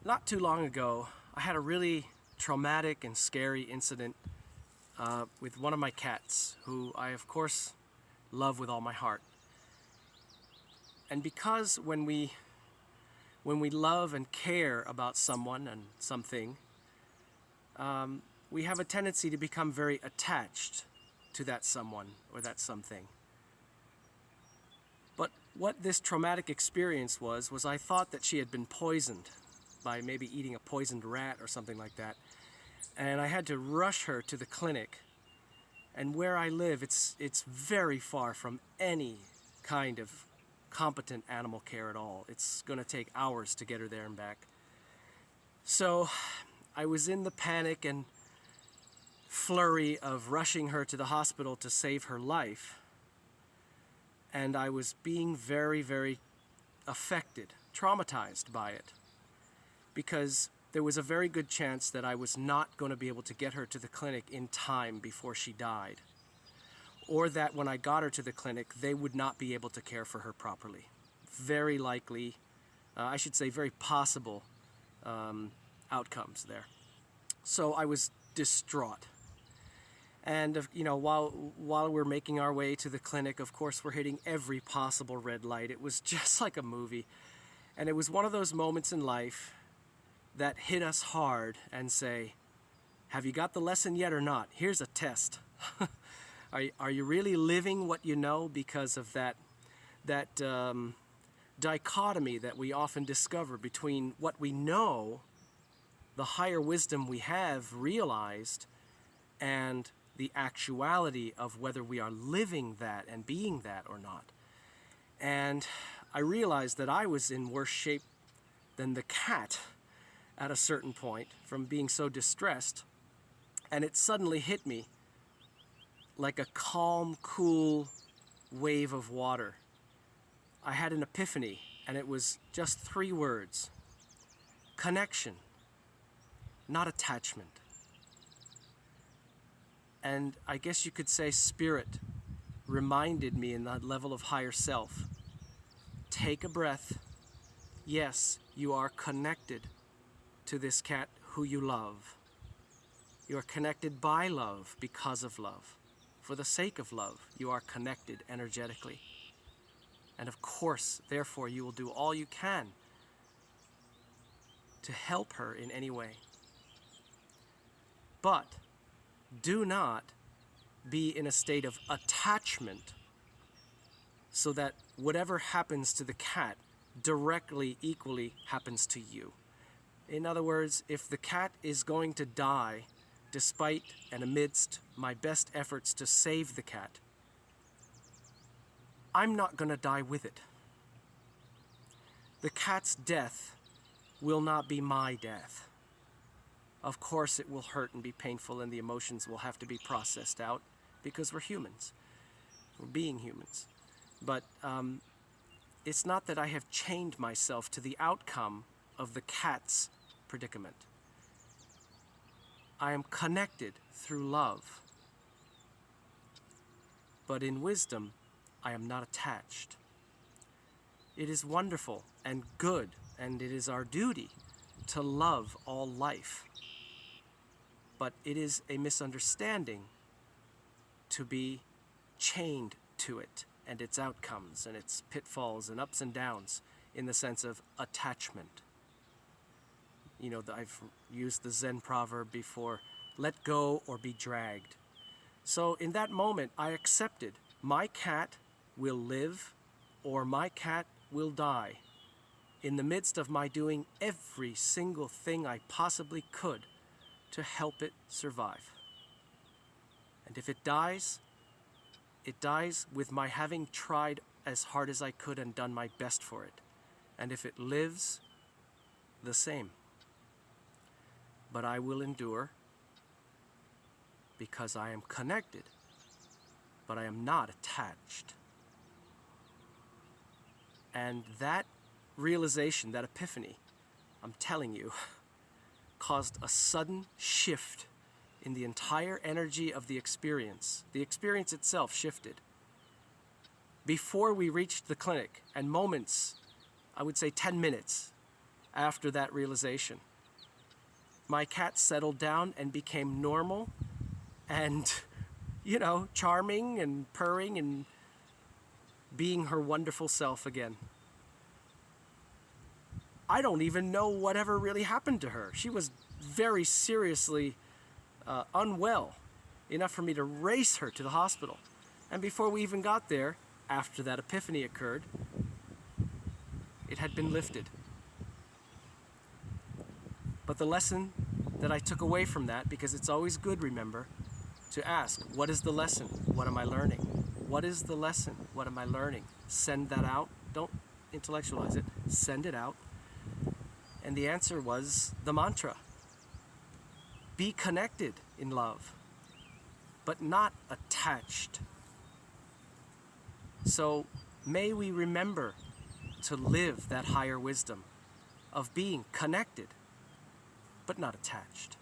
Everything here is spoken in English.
Not too long ago, I had a really traumatic and scary incident with one of my cats, who I, of course, love with all my heart. And because when we love and care about someone and something, we have a tendency to become very attached to that someone or that something. But what this traumatic experience was I thought that she had been poisoned by maybe eating a poisoned rat or something like that. And I had to rush her to the clinic. And where I live, it's very far from any kind of competent animal care at all. It's going to take hours to get her there and back. So I was in the panic and flurry of rushing her to the hospital to save her life. And I was being very, very affected, traumatized by it, because there was a very good chance that I was not going to be able to get her to the clinic in time before she died, or that when I got her to the clinic, they would not be able to care for her properly. Very likely, I should say very possible outcomes there. So I was distraught. And while we're making our way to the clinic, of course, we're hitting every possible red light. It was just like a movie. And it was one of those moments in life that hit us hard and say, have you got the lesson yet or not? Here's a test. Are you really living what you know? Because of that dichotomy that we often discover between what we know, the higher wisdom we have realized, and the actuality of whether we are living that and being that or not. And I realized that I was in worse shape than the cat at a certain point from being so distressed. And it suddenly hit me like a calm, cool wave of water. I had an epiphany, and it was just 3 words: connection, not attachment. And I guess you could say spirit reminded me in that level of higher self, take a breath. Yes, you are connected to this cat who you love. You are connected by love, because of love. For the sake of love, you are connected energetically. And of course, therefore, you will do all you can to help her in any way. But do not be in a state of attachment so that whatever happens to the cat directly, equally happens to you. In other words, if the cat is going to die despite and amidst my best efforts to save the cat, I'm not going to die with it. The cat's death will not be my death. Of course it will hurt and be painful, and the emotions will have to be processed out, because we're humans. We're being humans. But it's not that I have chained myself to the outcome of the cat's predicament. I am connected through love. But in wisdom, I am not attached. It is wonderful and good, and it is our duty to love all life. But it is a misunderstanding to be chained to it and its outcomes and its pitfalls and ups and downs in the sense of attachment. I've used the Zen proverb before, let go or be dragged. So in that moment, I accepted my cat will live or my cat will die, in the midst of my doing every single thing I possibly could to help it survive. And if it dies with my having tried as hard as I could and done my best for it. And if it lives, the same. But I will endure, because I am connected, but I am not attached. And that realization, that epiphany, I'm telling you, caused a sudden shift in the entire energy of the experience. The experience itself shifted. Before we reached the clinic, and moments, I would say 10 minutes after that realization. My cat settled down and became normal and, charming and purring and being her wonderful self again. I don't even know whatever really happened to her. She was very seriously unwell, enough for me to race her to the hospital. And before we even got there, after that epiphany occurred, it had been lifted. But the lesson that I took away from that, because it's always good, remember, to ask, what is the lesson? What am I learning? What is the lesson? What am I learning? Send that out. Don't intellectualize it. Send it out. And the answer was the mantra. Be connected in love, but not attached. So may we remember to live that higher wisdom of being connected, but not attached.